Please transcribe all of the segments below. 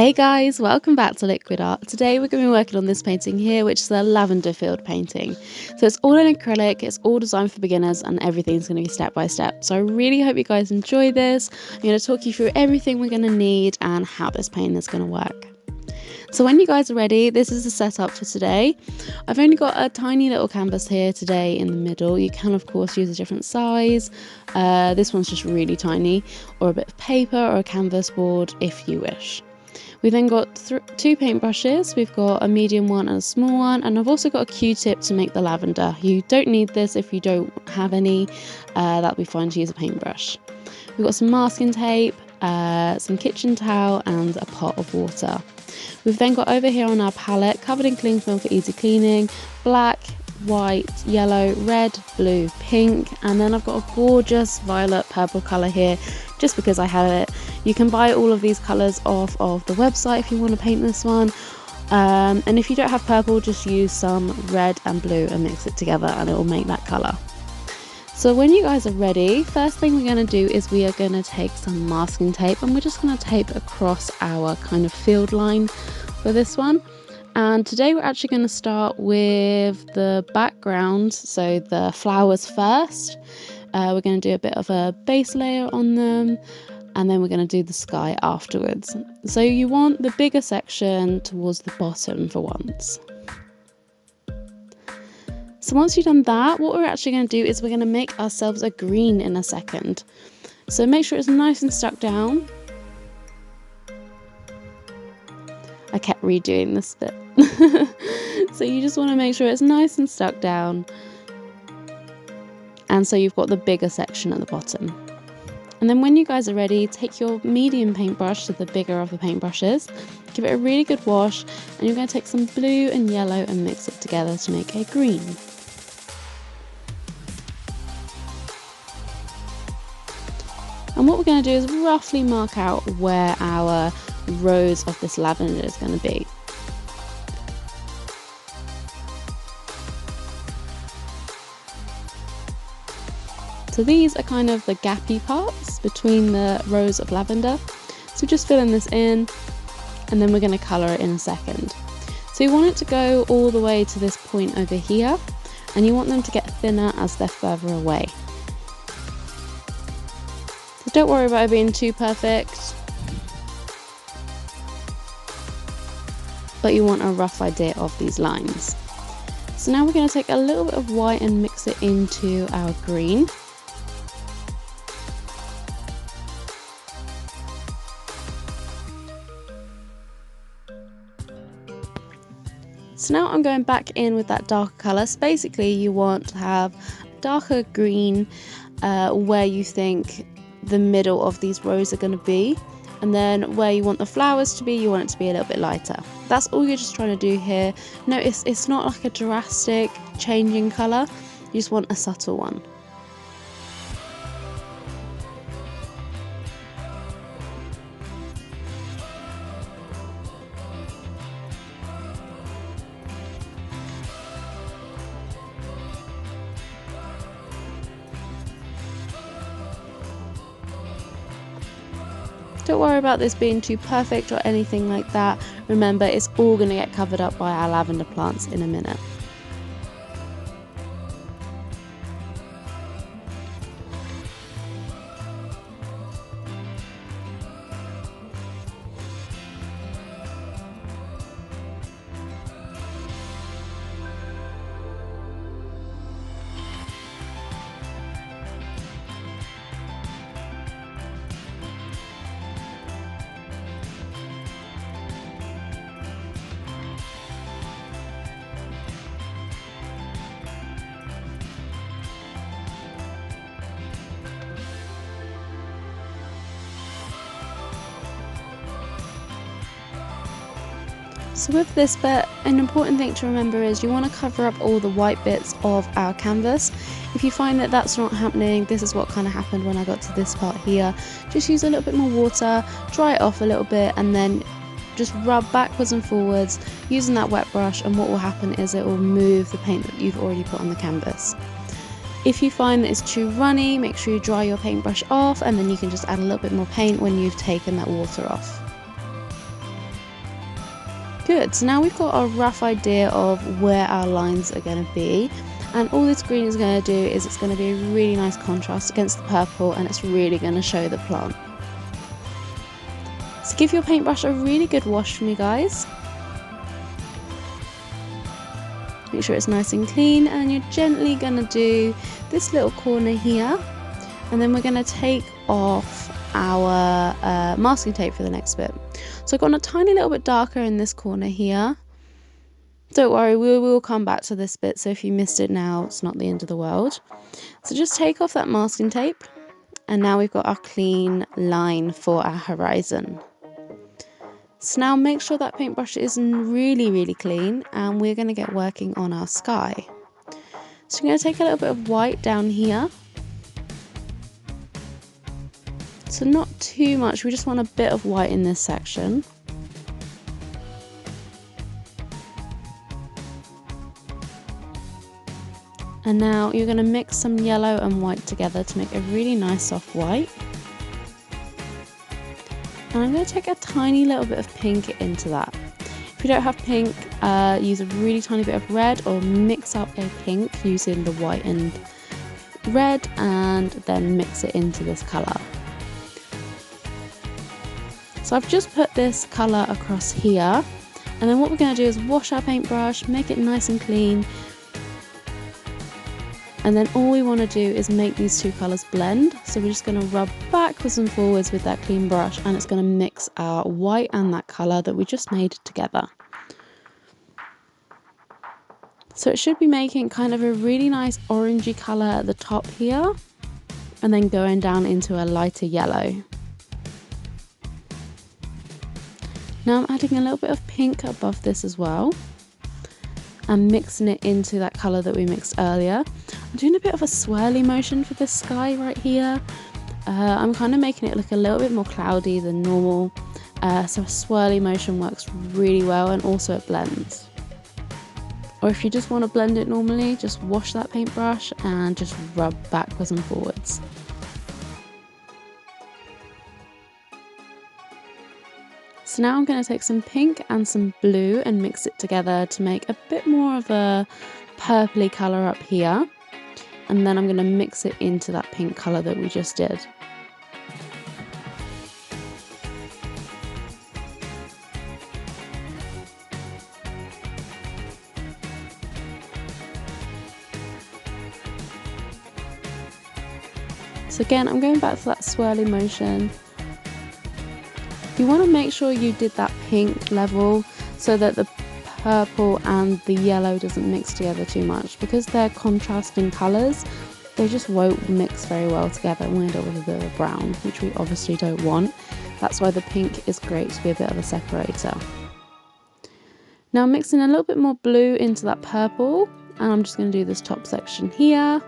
Hey guys, welcome back to Liquid Art. Today we're going to be working on this painting here, which is a lavender field painting. So it's all in acrylic, it's all designed for beginners, and everything's going to be step by step. So I really hope you guys enjoy this. I'm going to talk you through everything we're going to need and how this painting is going to work. So when you guys are ready, this is the setup for today. I've only got a tiny little canvas here today in the middle. You can of course use a different size. This one's just really tiny, or a bit of paper or a canvas board if you wish. We then got two paintbrushes. We've got a medium one and a small one, and I've also got a Q-tip to make the lavender. You don't need this if you don't have any, that'll be fine to use a paintbrush. We've got some masking tape, some kitchen towel and a pot of water. We've then got over here on our palette, covered in cling film for easy cleaning, black, white, yellow, red, blue, pink, and then I've got a gorgeous violet purple colour here just because I have it. You can buy all of these colours off of the website if you want to paint this one, and if you don't have purple, just use some red and blue and mix it together and it will make that colour. So when you guys are ready, first thing we're going to do is we are going to take some masking tape and we're just going to tape across our kind of field line for this one. And today we're actually going to start with the background, so the flowers first. We're going to do a bit of a base layer on them, and then we're going to do the sky afterwards. So you want the bigger section towards the bottom for once. So once you've done that, what we're actually going to do is we're going to make ourselves a green in a second. So make sure it's nice and stuck down. I kept redoing this bit. So you just want to make sure it's nice and stuck down. And so you've got the bigger section at the bottom. And then when you guys are ready, take your medium paintbrush to the bigger of the paintbrushes, give it a really good wash, and you're going to take some blue and yellow and mix it together to make a green. And what we're going to do is roughly mark out where our rows of this lavender is going to be. So these are kind of the gappy parts between the rows of lavender. So just filling this in, and then we're going to colour it in a second. So you want it to go all the way to this point over here, and you want them to get thinner as they're further away. So don't worry about it being too perfect, but you want a rough idea of these lines. So now we're going to take a little bit of white and mix it into our green. So now I'm going back in with that darker colour. So basically you want to have darker green where you think the middle of these rows are going to be, and then where you want the flowers to be, you want it to be a little bit lighter. That's all you're just trying to do here. Notice it's not like a drastic change in colour, you just want a subtle one. Don't worry about this being too perfect or anything like that. Remember, it's all going to get covered up by our lavender plants in a minute. So with this bit, an important thing to remember is you want to cover up all the white bits of our canvas. If you find that that's not happening, this is what kind of happened when I got to this part here. Just use a little bit more water, dry it off a little bit, and then just rub backwards and forwards using that wet brush, and what will happen is it will move the paint that you've already put on the canvas. If you find that it's too runny, make sure you dry your paintbrush off, and then you can just add a little bit more paint when you've taken that water off. Good, so now we've got a rough idea of where our lines are going to be, and all this green is going to do is it's going to be a really nice contrast against the purple, and it's really going to show the plant. So give your paintbrush a really good wash for me, guys. Make sure it's nice and clean, and you're gently going to do this little corner here, and then we're going to take off our masking tape for the next bit. So I've gone a tiny little bit darker in this corner here. Don't worry, we will come back to this bit, so if you missed it now, it's not the end of the world. So just take off that masking tape, and now we've got our clean line for our horizon. So now make sure that paintbrush is really clean, and we're going to get working on our sky. So I'm going to take a little bit of white down here. So not too much, we just want a bit of white in this section. And now you're going to mix some yellow and white together to make a really nice soft white. And I'm going to take a tiny little bit of pink into that. If you don't have pink, use a really tiny bit of red, or mix up a pink using the white and red, and then mix it into this colour. So I've just put this colour across here, and then what we're going to do is wash our paintbrush, make it nice and clean, and then all we want to do is make these two colours blend. So we're just going to rub backwards and forwards with that clean brush, and it's going to mix our white and that colour that we just made together. So it should be making kind of a really nice orangey colour at the top here, and then going down into a lighter yellow. Now I'm adding a little bit of pink above this as well, and mixing it into that colour that we mixed earlier. I'm doing a bit of a swirly motion for this sky right here. I'm kind of making it look a little bit more cloudy than normal, so a swirly motion works really well, and also it blends. Or if you just want to blend it normally, just wash that paintbrush and just rub backwards and forwards. So now I'm going to take some pink and some blue and mix it together to make a bit more of a purpley colour up here. And then I'm going to mix it into that pink colour that we just did. So again, I'm going back to that swirly motion. You want to make sure you did that pink level so that the purple and the yellow doesn't mix together too much, because they're contrasting colours. They just won't mix very well together and we end up with a bit of a brown, which we obviously don't want. That's why the pink is great to be a bit of a separator. Now I'm mixing a little bit more blue into that purple, and I'm just going to do this top section here.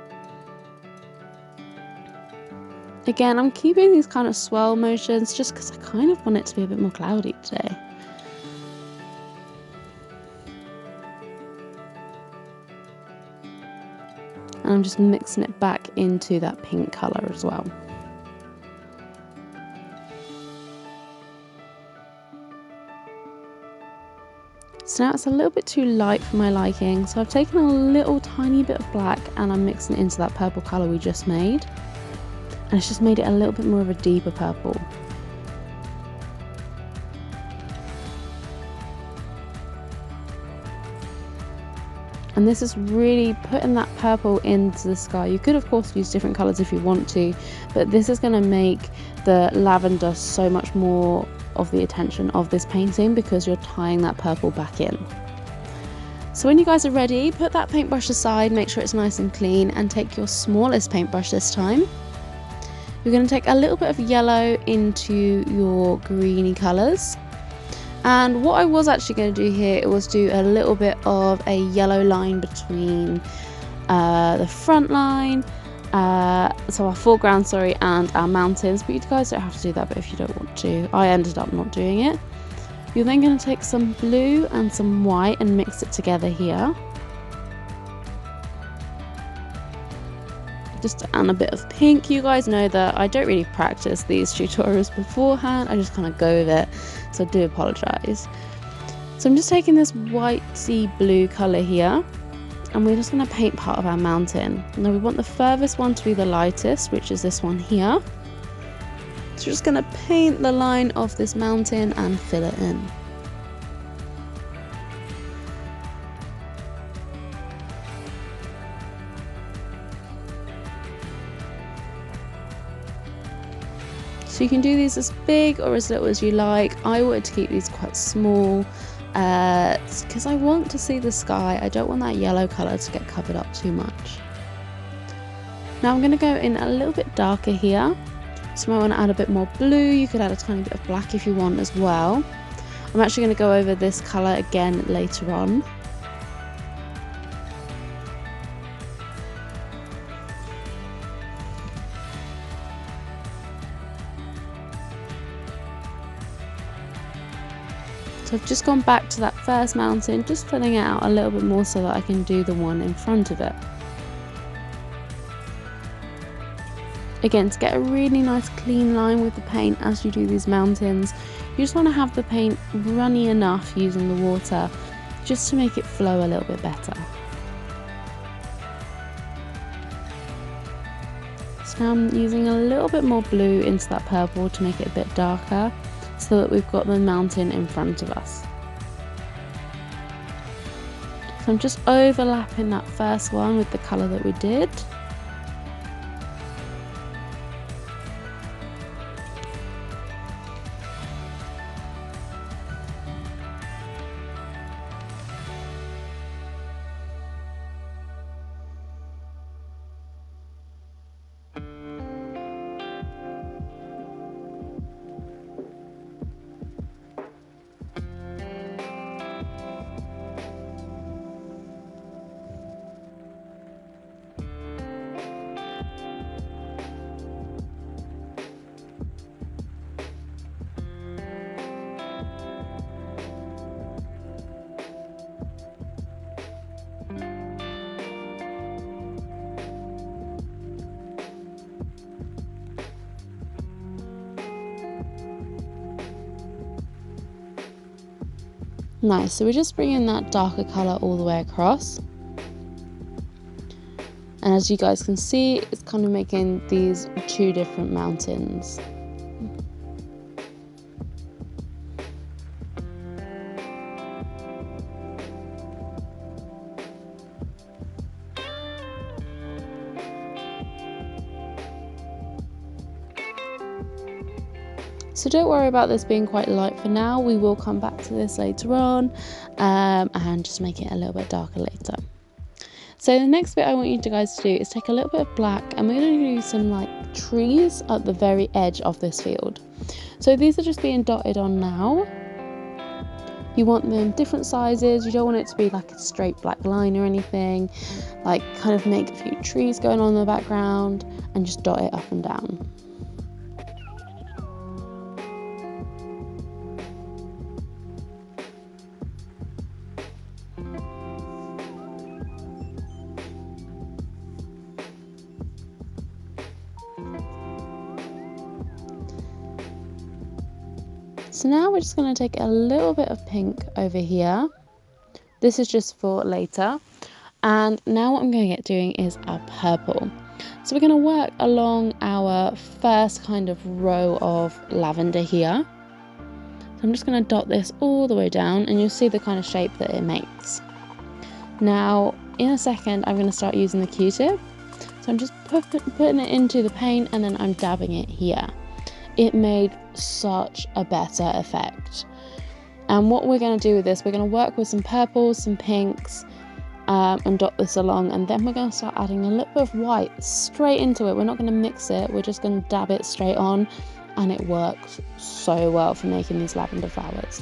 Again, I'm keeping these kind of swirl motions just because I kind of want it to be a bit more cloudy today. And I'm just mixing it back into that pink colour as well. So now it's a little bit too light for my liking, so I've taken a little tiny bit of black and I'm mixing it into that purple colour we just made. And it's just made it a little bit more of a deeper purple. And this is really putting that purple into the sky. You could of course use different colours if you want to, but this is going to make the lavender so much more of the attention of this painting because you're tying that purple back in. So when you guys are ready, put that paintbrush aside, make sure it's nice and clean, and take your smallest paintbrush this time. You're going to take a little bit of yellow into your greeny colours. And what I was actually going to do here was do a little bit of a yellow line between the front line, so our foreground, sorry, and our mountains. But you guys don't have to do that, but if you don't want to, I ended up not doing it. You're then going to take some blue and some white and mix it together here. And a bit of pink. You guys know that I don't really practice these tutorials beforehand, I just kind of go with it, so I do apologise. So I'm just taking this whitey blue colour here, and we're just going to paint part of our mountain. Now we want the furthest one to be the lightest, which is this one here. So we're just going to paint the line of this mountain and fill it in. So you can do these as big or as little as you like. I wanted to keep these quite small because I want to see the sky. I don't want that yellow colour to get covered up too much. Now I'm going to go in a little bit darker here. So you might want to add a bit more blue. You could add a tiny bit of black if you want as well. I'm actually going to go over this colour again later on. So I've just gone back to that first mountain, just filling it out a little bit more so that I can do the one in front of it. Again, to get a really nice clean line with the paint as you do these mountains, you just want to have the paint runny enough using the water just to make it flow a little bit better. So now I'm using a little bit more blue into that purple to make it a bit darker, so that we've got the mountain in front of us. So I'm just overlapping that first one with the colour that we did. Nice, so we're just bringing that darker colour all the way across. And as you guys can see, it's kind of making these two different mountains. So don't worry about this being quite light for now. We will come back to this later on and just make it a little bit darker later. So the next bit I want you guys to do is take a little bit of black, and we're going to do some like trees at the very edge of this field. So these are just being dotted on now. You want them different sizes. You don't want it to be like a straight black line or anything. Like kind of make a few trees going on in the background and just dot it up and down. So now we're just going to take a little bit of pink over here. This is just for later. And now what I'm going to get doing is our purple. So we're going to work along our first kind of row of lavender here. So I'm just going to dot this all the way down, and you'll see the kind of shape that it makes. Now in a second I'm going to start using the Q-tip. So I'm just putting it into the paint, and then I'm dabbing it here. It made such a better effect. And what we're going to do with this, we're going to work with some purples, some pinks, and dot this along, and then we're going to start adding a little bit of white straight into it. We're not going to mix it, we're just going to dab it straight on, and it works so well for making these lavender flowers.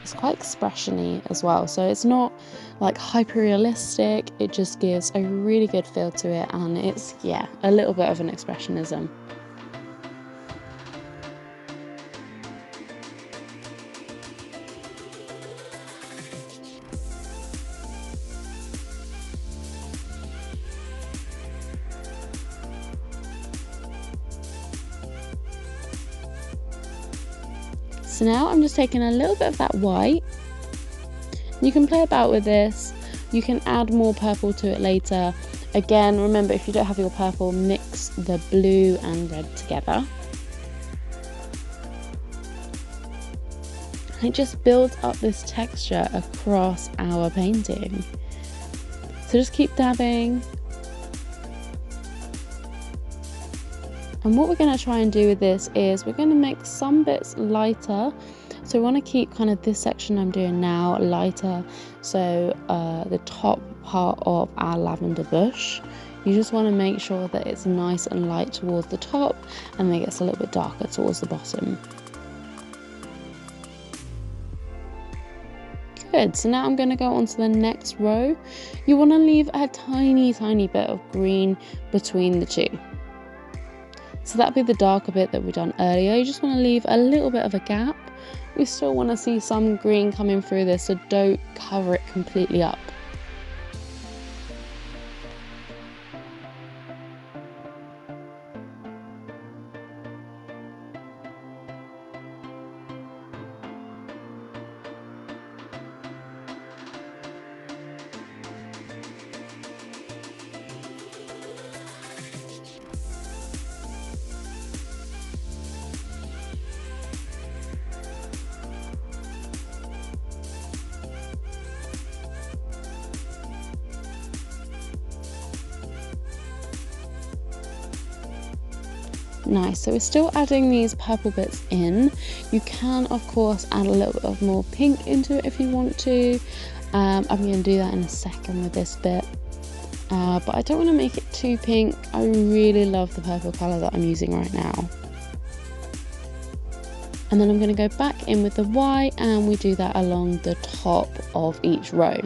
It's quite expression-y as well, so it's not like hyper realistic, it just gives a really good feel to it, and it's, yeah, a little bit of an expressionism. So now I'm just taking a little bit of that white. You can play about with this. You can add more purple to it later. Again, remember, if you don't have your purple, mix the blue and red together. It just builds up this texture across our painting. So just keep dabbing. And what we're going to try and do with this is we're going to make some bits lighter. So we want to keep kind of this section I'm doing now lighter. So the top part of our lavender bush, you just want to make sure that it's nice and light towards the top, and then it gets a little bit darker towards the bottom. Good, so now I'm going to go on to the next row. You want to leave a tiny bit of green between the two. So that'll be the darker bit that we've done earlier. You just want to leave a little bit of a gap. We still want to see some green coming through this, so don't cover it completely up. Nice, so we're still adding these purple bits in. You can of course add a little bit of more pink into it if you want to. I'm going to do that in a second with this bit, but I don't want to make it too pink. I really love the purple colour that I'm using right now. And then I'm going to go back in with the white, and we do that along the top of each row.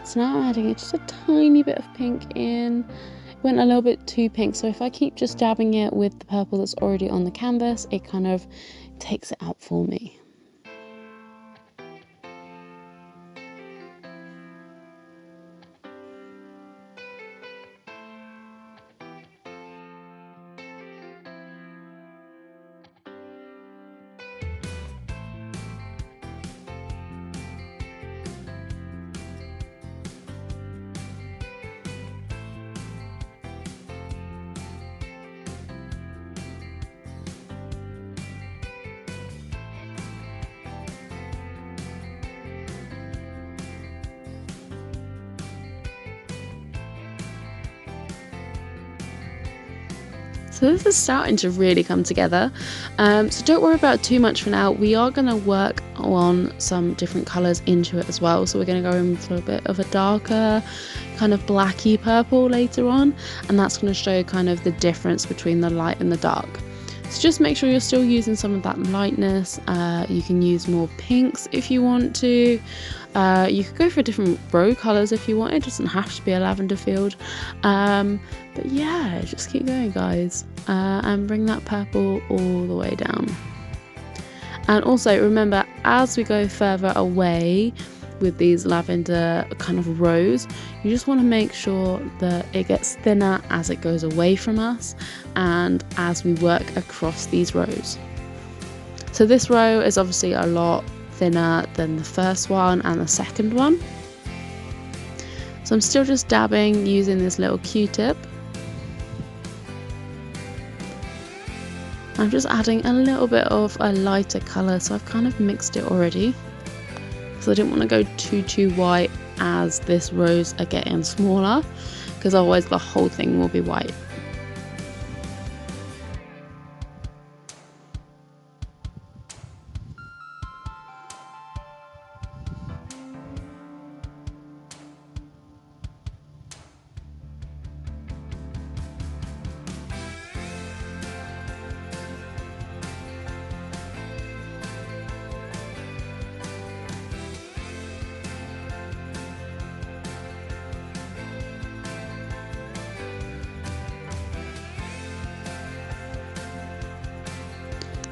So now I'm adding just a tiny bit of pink in. It went a little bit too pink, so if I keep just dabbing it with the purple that's already on the canvas, it kind of takes it out for me. So this is starting to really come together, so don't worry about too much for now. We are going to work on some different colours into it as well, so we're going to go in for a bit of a darker kind of blacky purple later on, and that's going to show kind of the difference between the light and the dark. So just make sure you're still using some of that lightness. You can use more pinks if you want to. You could go for different row colours if you want. It doesn't have to be a lavender field. But yeah, just keep going, guys. And bring that purple all the way down. And also remember, as we go further away with these lavender kind of rows, you just want to make sure that it gets thinner as it goes away from us and as we work across these rows. So this row is obviously a lot thinner than the first one and the second one. So I'm still just dabbing using this little Q-tip. I'm just adding a little bit of a lighter colour, so I've kind of mixed it already. So I didn't want to go too white as this rows are getting smaller, because otherwise the whole thing will be white.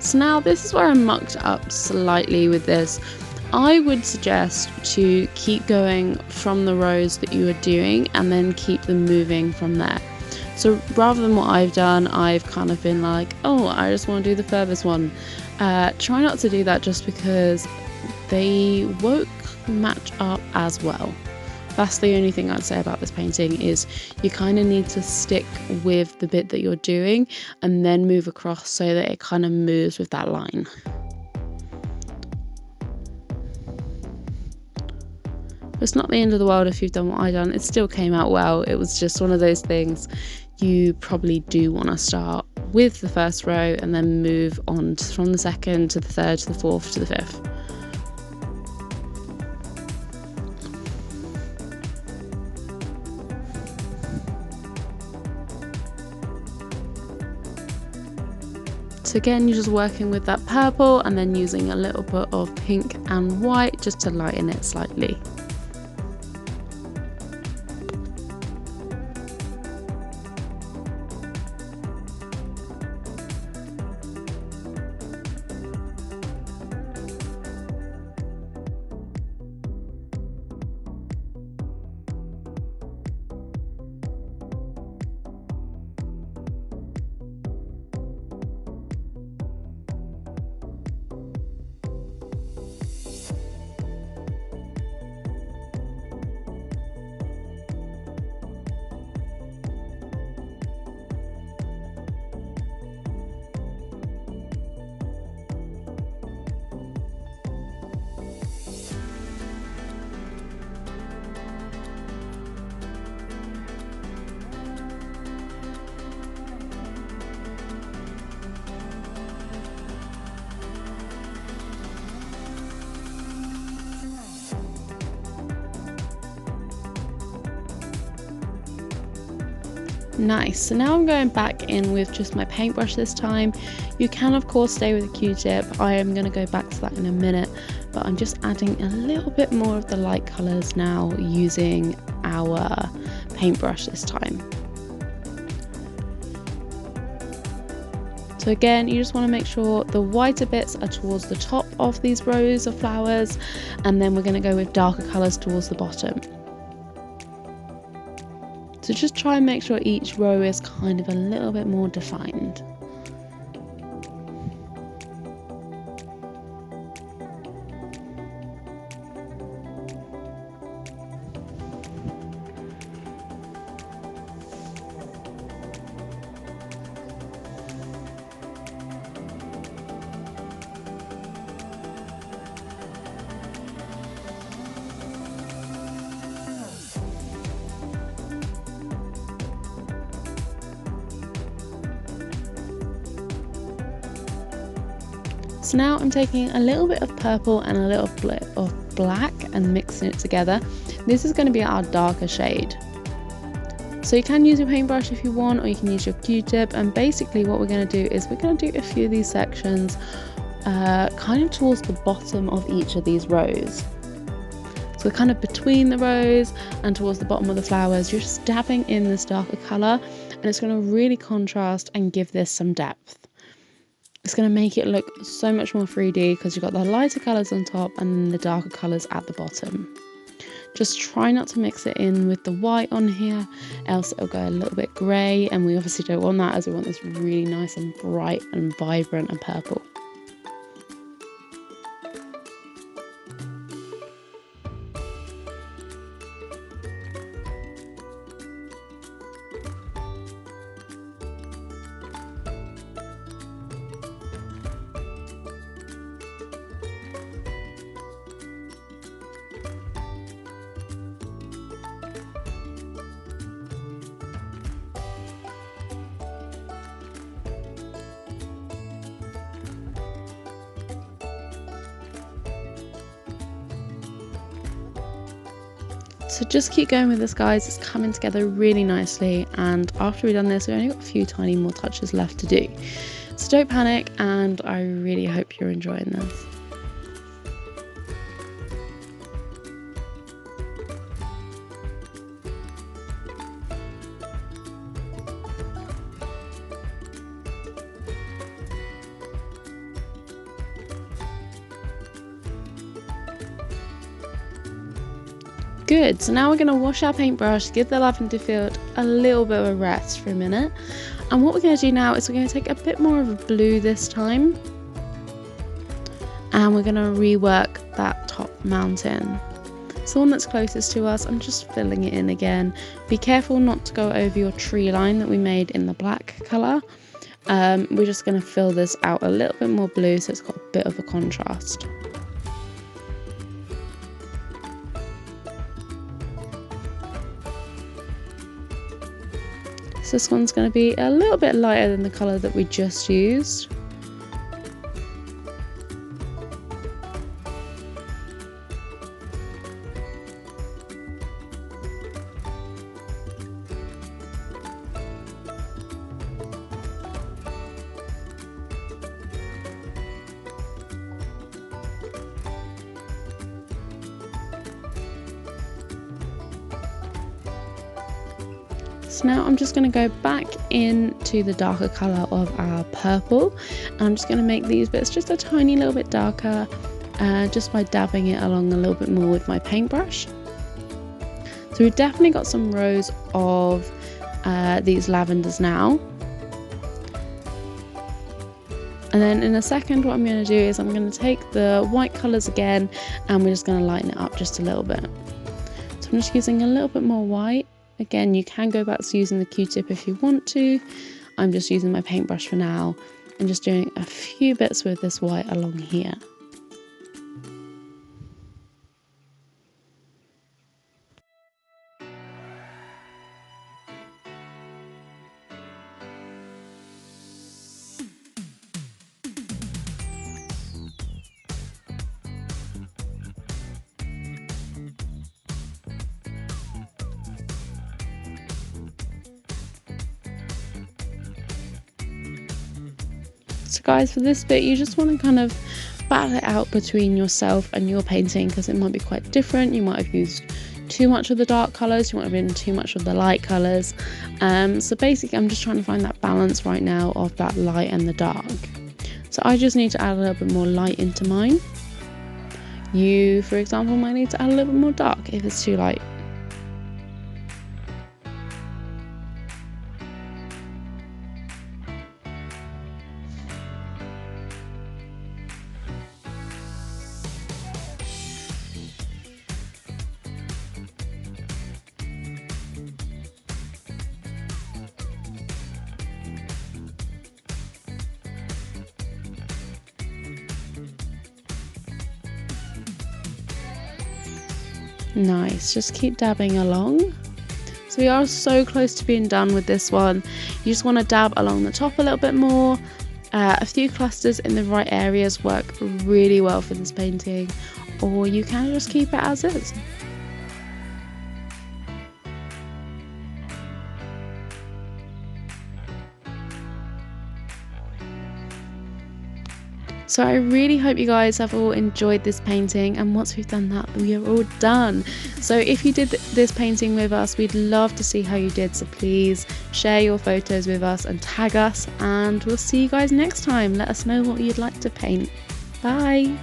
So now this is where I mucked up slightly with this. I would suggest to keep going from the rows that you are doing and then keep them moving from there. So rather than what I've done, I've kind of been like, oh, I just want to do the furthest one. Try not to do that, just because they won't match up as well. That's the only thing I'd say about this painting, is you kind of need to stick with the bit that you're doing and then move across so that it kind of moves with that line. It's not the end of the world if you've done what I've done. It still came out well. It was just one of those things, you probably do want to start with the first row and then move on from the second to the third to the fourth to the fifth. So again, you're just working with that purple and then using a little bit of pink and white just to lighten it slightly. Nice, so now I'm going back in with just my paintbrush this time. You can of course stay with a Q-tip. I am going to go back to that in a minute, but I'm just adding a little bit more of the light colours now using our paintbrush this time. So again, you just want to make sure the whiter bits are towards the top of these rows of flowers, and then we're going to go with darker colours towards the bottom. So just try and make sure each row is kind of a little bit more defined. So now I'm taking a little bit of purple and a little bit of black and mixing it together. This is going to be our darker shade. So you can use your paintbrush if you want, or you can use your Q-tip, and basically what we're going to do is we're going to do a few of these sections kind of towards the bottom of each of these rows. So kind of between the rows and towards the bottom of the flowers, you're just dabbing in this darker colour, and it's going to really contrast and give this some depth. It's going to make it look so much more 3D because you've got the lighter colours on top and then the darker colours at the bottom. Just try not to mix it in with the white on here, else it'll go a little bit grey, and we obviously don't want that, as we want this really nice and bright and vibrant and purple. So just keep going with this, guys. It's coming together really nicely, and after we've done this, we've only got a few tiny more touches left to do. So don't panic, and I really hope you're enjoying this. Good, so now we're going to wash our paintbrush, give the lavender field a little bit of a rest for a minute. And what we're going to do now is we're going to take a bit more of a blue this time. And we're going to rework that top mountain. So the one that's closest to us, I'm just filling it in again. Be careful not to go over your tree line that we made in the black colour. We're just going to fill this out a little bit more blue so it's got a bit of a contrast. So this one's going to be a little bit lighter than the colour that we just used. So now I'm just going to go back into the darker colour of our purple, and I'm just going to make these bits just a tiny little bit darker just by dabbing it along a little bit more with my paintbrush. So we've definitely got some rows of these lavenders now. And then in a second what I'm going to do is I'm going to take the white colours again and we're just going to lighten it up just a little bit. So I'm just using a little bit more white. Again, you can go back to using the Q-tip if you want to. I'm just using my paintbrush for now and just doing a few bits with this white along here. So guys, for this bit you just want to kind of battle it out between yourself and your painting because it might be quite different. You might have used too much of the dark colours, you might have been too much of the light colours. So basically I'm just trying to find that balance right now of that light and the dark. So I just need to add a little bit more light into mine. You, for example, might need to add a little bit more dark if it's too light. Nice, just keep dabbing along. So we are so close to being done with this one. You just want to dab along the top a little bit more. A few clusters in the right areas work really well for this painting, or you can just keep it as is. So I really hope you guys have all enjoyed this painting, and once we've done that, we are all done. So if you did this painting with us, we'd love to see how you did, so please share your photos with us and tag us, and we'll see you guys next time. Let us know what you'd like to paint. Bye!